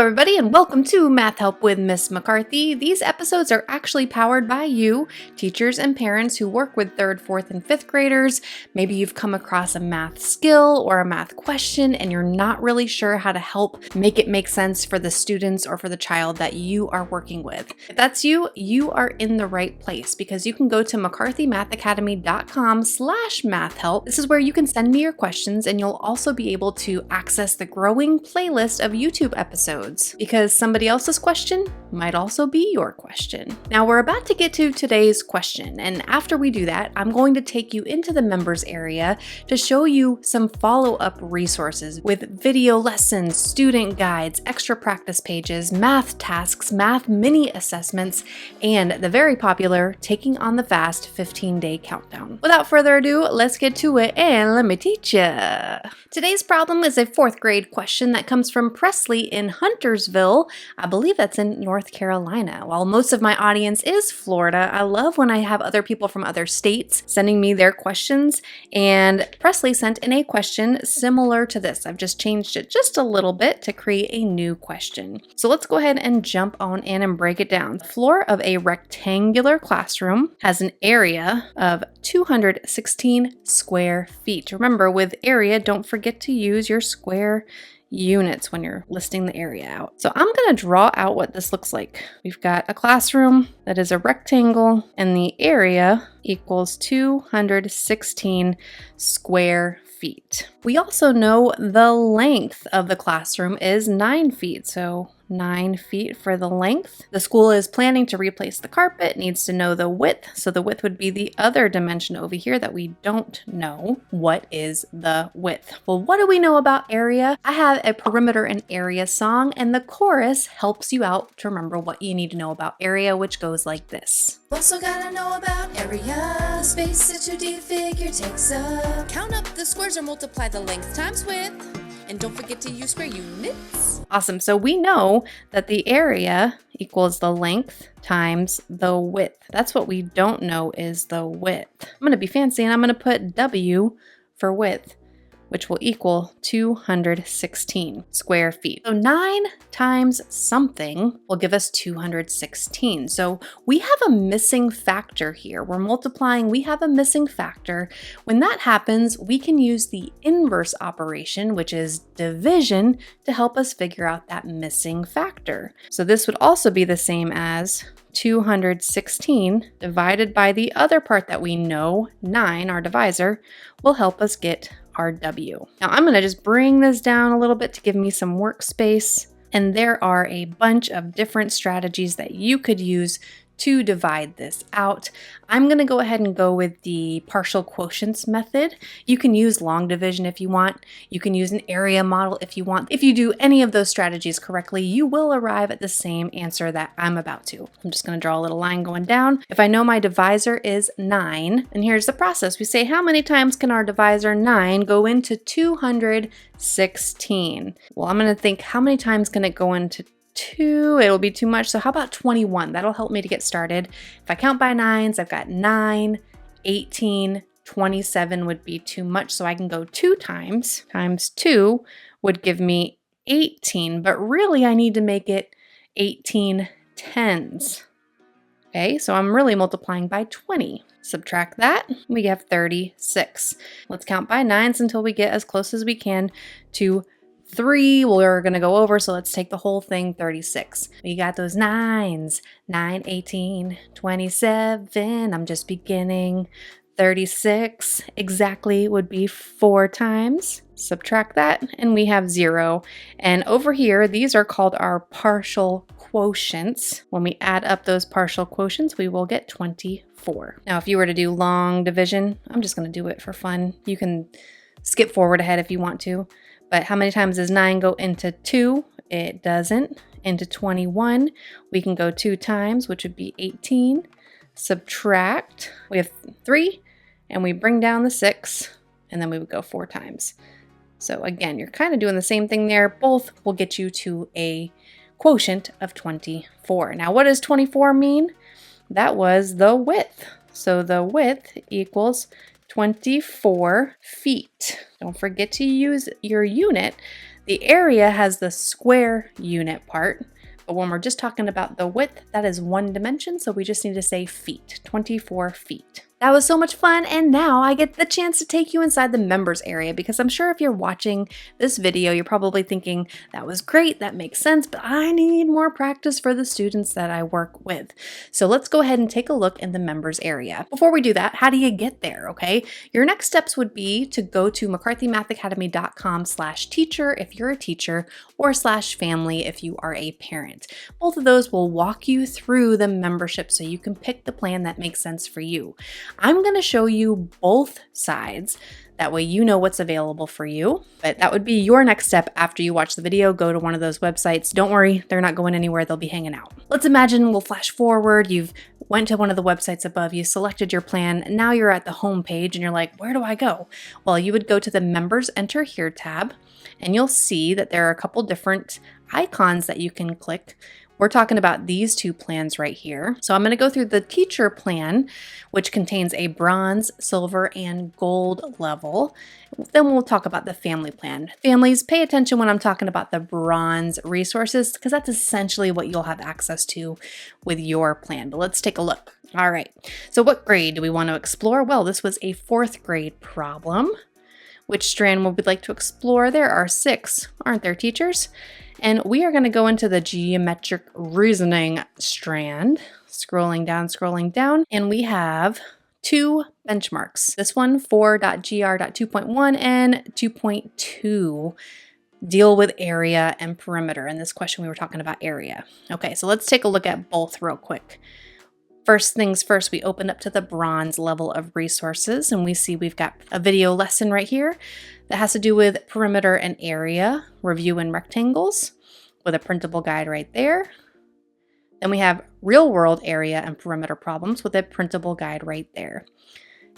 everybody, and welcome to Math Help with Miss McCarthy. These episodes are actually powered by you, teachers and parents who work with 3rd, 4th, and 5th graders. Maybe you've come across a math skill or a math question and you're not really sure how to help make it make sense for the students or for the child that you are working with. If that's you, you are in the right place because you can go to mccarthymathacademy.com/mathhelp. This is where you can send me your questions, and you'll also be able to access the growing playlist of YouTube episodes because somebody else's question might also be your question. Now we're about to get to today's question, and after we do that, I'm going to take you into the members area to show you some follow-up resources with video lessons, student guides, extra practice pages, math tasks, math mini assessments, and the very popular Taking on the Fast 15-day countdown. Without further ado, let's get to it and let me teach ya. Today's problem is a 4th grade question that comes from Presley in Huntersville. I believe that's in North Carolina. While most of my audience is Florida, I love when I have other people from other states sending me their questions, and Presley sent in a question similar to this. I've just changed it just a little bit to create a new question. So let's go ahead and jump on in and break it down. The floor of a rectangular classroom has an area of 216 square feet. Remember, with area, don't forget to use your square units when you're listing the area out. So I'm going to draw out what this looks like. We've got a classroom that is a rectangle, and the area equals 216 square feet. We also know the length of the classroom is 9 feet, so 9 feet for the length. The school is planning to replace the carpet, needs to know the width, so the width would be the other dimension over here that we don't know. What is the width? Well, what do we know about area? I have a perimeter and area song, and the chorus helps you out to remember what you need to know about area, which goes like this. Also gotta know about area, space a 2D figure takes up. Count up the squares or multiply the length times width. And don't forget to use square units. Awesome. So we know that the area equals the length times the width. That's what we don't know is the width. I'm going to be fancy and I'm going to put W for width, which will equal 216 square feet. So 9 times something will give us 216. So we have a missing factor here. We're multiplying, we have a missing factor. When that happens, we can use the inverse operation, which is division, to help us figure out that missing factor. So this would also be the same as 216 divided by the other part that we know, 9, our divisor, will help us get our W. Now I'm going to just bring this down a little bit to give me some workspace. And there are a bunch of different strategies that you could use to divide this out. I'm going to go ahead and go with the partial quotients method. You can use long division if you want. You can use an area model if you want. If you do any of those strategies correctly, you will arrive at the same answer that I'm about to. I'm just going to draw a little line going down. If I know my divisor is 9, and here's the process. We say, how many times can our divisor 9 go into 216? Well, I'm going to think, how many times can it go into 2? It'll be too much. So how about 21? That'll help me to get started. If I count by 9s, I've got 9, 18, 27 would be too much. So I can go 2 times. Times 2 would give me 18, but really I need to make it 18 tens. Okay, so I'm really multiplying by 20. Subtract that, we have 36. Let's count by 9s until we get as close as we can to 3. We're going to go over, so let's take the whole thing, 36. We got those 9s, 9, 18, 27. I'm just beginning. 36 exactly would be 4 times. Subtract that, and we have 0. And over here, these are called our partial quotients. When we add up those partial quotients, we will get 24. Now, if you were to do long division, I'm just going to do it for fun. You can skip forward ahead if you want to. But how many times does 9 go into 2? It doesn't. Into 21, we can go 2 times, which would be 18. Subtract, we have 3, and we bring down the 6, and then we would go 4 times. So again, you're kind of doing the same thing there. Both will get you to a quotient of 24. Now, what does 24 mean? That was the width. So the width equals 24 feet. Don't forget to use your unit. The area has the square unit part, but when we're just talking about the width, that is 1 dimension, so we just need to say feet, 24 feet. That was so much fun, and now I get the chance to take you inside the members area, because I'm sure if you're watching this video, you're probably thinking, that was great, that makes sense, but I need more practice for the students that I work with. So let's go ahead and take a look in the members area. Before we do that, how do you get there, okay? Your next steps would be to go to mccarthymathacademy.com/teacher if you're a teacher, or /family if you are a parent. Both of those will walk you through the membership so you can pick the plan that makes sense for you. I'm going to show you both sides. That way you know what's available for you. But that would be your next step after you watch the video. Go to one of those websites. Don't worry, they're not going anywhere. They'll be hanging out. Let's imagine we'll flash forward. You've went to one of the websites above, you selected your plan, and now you're at the home page and you're like, where do I go? Well, you would go to the Members Enter Here tab, and you'll see that there are a couple different icons that you can click. We're talking about these 2 plans right here. So I'm going to go through the teacher plan, which contains a bronze, silver, and gold level. Then we'll talk about the family plan. Families, pay attention when I'm talking about the bronze resources, because that's essentially what you'll have access to with your plan. But let's take a look. All right. So what grade do we want to explore? Well, this was a 4th grade problem. Which strand would we like to explore? There are 6, aren't there, teachers? And we are going to go into the geometric reasoning strand, scrolling down, and we have 2 benchmarks. This one, 4.gr.2.1 and 2.2, deal with area and perimeter. In this question, we were talking about area. Okay, so let's take a look at both real quick. First things first, we open up to the bronze level of resources, and we see we've got a video lesson right here that has to do with perimeter and area, review in rectangles, with a printable guide right there. Then we have real world area and perimeter problems with a printable guide right there.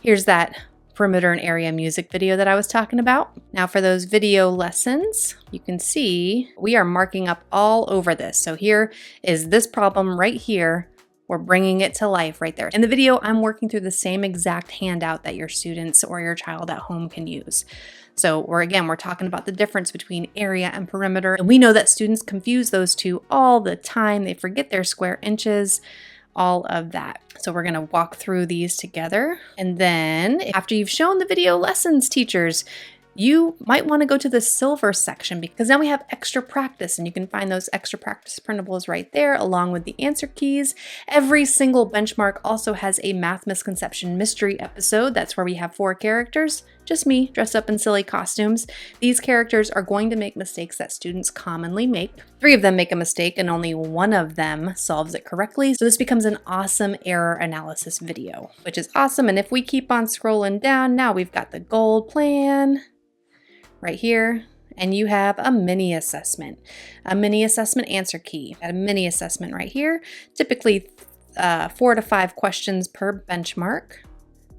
Here's that perimeter and area music video that I was talking about. Now for those video lessons, you can see we are marking up all over this. So here is this problem right here. We're bringing it to life right there. In the video, I'm working through the same exact handout that your students or your child at home can use. So we're talking about the difference between area and perimeter. And we know that students confuse those 2 all the time. They forget their square inches, all of that. So we're gonna walk through these together. And then after you've shown the video lessons, teachers, you might want to go to the silver section, because now we have extra practice, and you can find those extra practice printables right there along with the answer keys. Every single benchmark also has a math misconception mystery episode. That's where we have 4 characters, just me dressed up in silly costumes. These characters are going to make mistakes that students commonly make. 3 of them make a mistake and only 1 of them solves it correctly. So this becomes an awesome error analysis video, which is awesome. And if we keep on scrolling down, now we've got the gold plan right here, and you have a mini assessment answer key. Got a mini assessment right here, typically 4 to 5 questions per benchmark.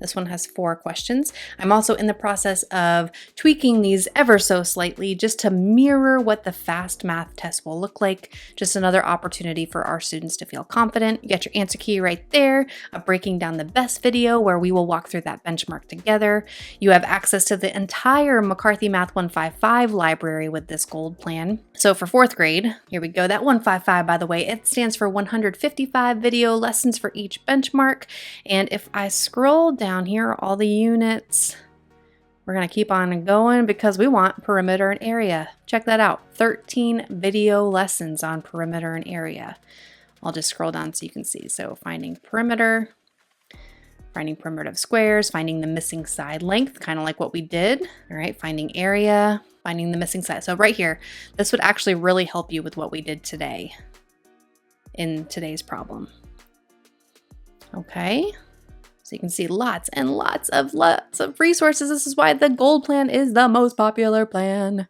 This one has 4 questions. I'm also in the process of tweaking these ever so slightly just to mirror what the fast math test will look like. Just another opportunity for our students to feel confident. You got your answer key right there, a breaking down the best video where we will walk through that benchmark together. You have access to the entire McCarthy Math 155 library with this gold plan. So for 4th grade, here we go. That 155, by the way, it stands for 155 video lessons for each benchmark. And if I scroll down here, all the units, we're going to keep on going because we want perimeter and area. Check that out. 13 video lessons on perimeter and area. I'll just scroll down so you can see. So finding perimeter, finding primitive squares, finding the missing side length, kind of like what we did. All right, finding area, finding the missing side. So right here, this would actually really help you with what we did today in today's problem. Okay. So you can see lots and lots of resources. This is why the gold plan is the most popular plan.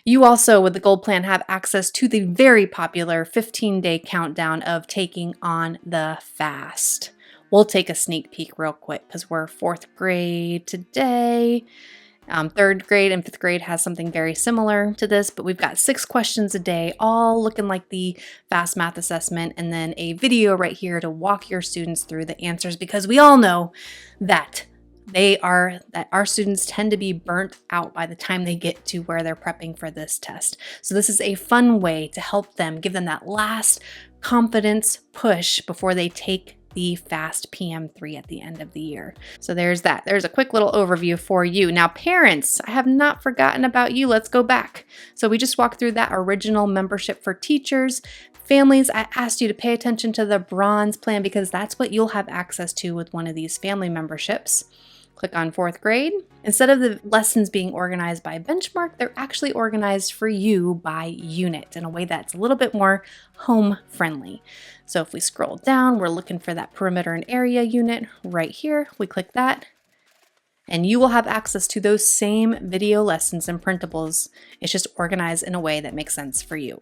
You also, with the gold plan, have access to the very popular 15-day countdown of taking on the fast. We'll take a sneak peek real quick because we're 4th grade today. 3rd grade and 5th grade has something very similar to this, but we've got 6 questions a day, all looking like the fast math assessment, and then a video right here to walk your students through the answers, because we all know that that our students tend to be burnt out by the time they get to where they're prepping for this test. So this is a fun way to help them, give them that last confidence push before they take the FAST PM3 at the end of the year. So there's that. There's a quick little overview for you. Now, parents, I have not forgotten about you. Let's go back. So we just walked through that original membership for teachers. Families, I asked you to pay attention to the bronze plan because that's what you'll have access to with one of these family memberships. Click on 4th grade. Instead of the lessons being organized by benchmark, they're actually organized for you by unit in a way that's a little bit more home friendly. So if we scroll down, we're looking for that perimeter and area unit right here. We click that, and you will have access to those same video lessons and printables. It's just organized in a way that makes sense for you.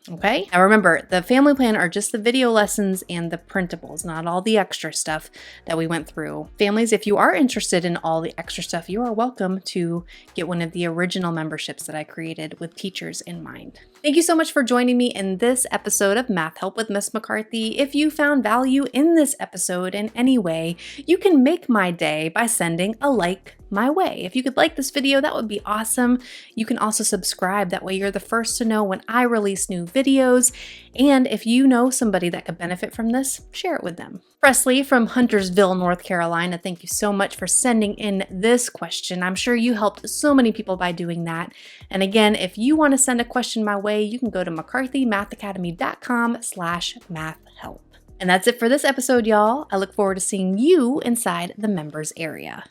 Okay. Now remember, the family plan are just the video lessons and the printables, not all the extra stuff that we went through. Families, if you are interested in all the extra stuff, you are welcome to get one of the original memberships that I created with teachers in mind. Thank you so much for joining me in this episode of Math Help with Miss McCarthy. If you found value in this episode in any way, you can make my day by sending a like my way. If you could like this video, that would be awesome. You can also subscribe. That way you're the first to know when I release new videos. And if you know somebody that could benefit from this, share it with them. Presley from Huntersville, North Carolina, thank you so much for sending in this question. I'm sure you helped so many people by doing that. And again, if you want to send a question my way, you can go to mccarthymathacademy.com/mathhelp. And that's it for this episode, y'all. I look forward to seeing you inside the members area.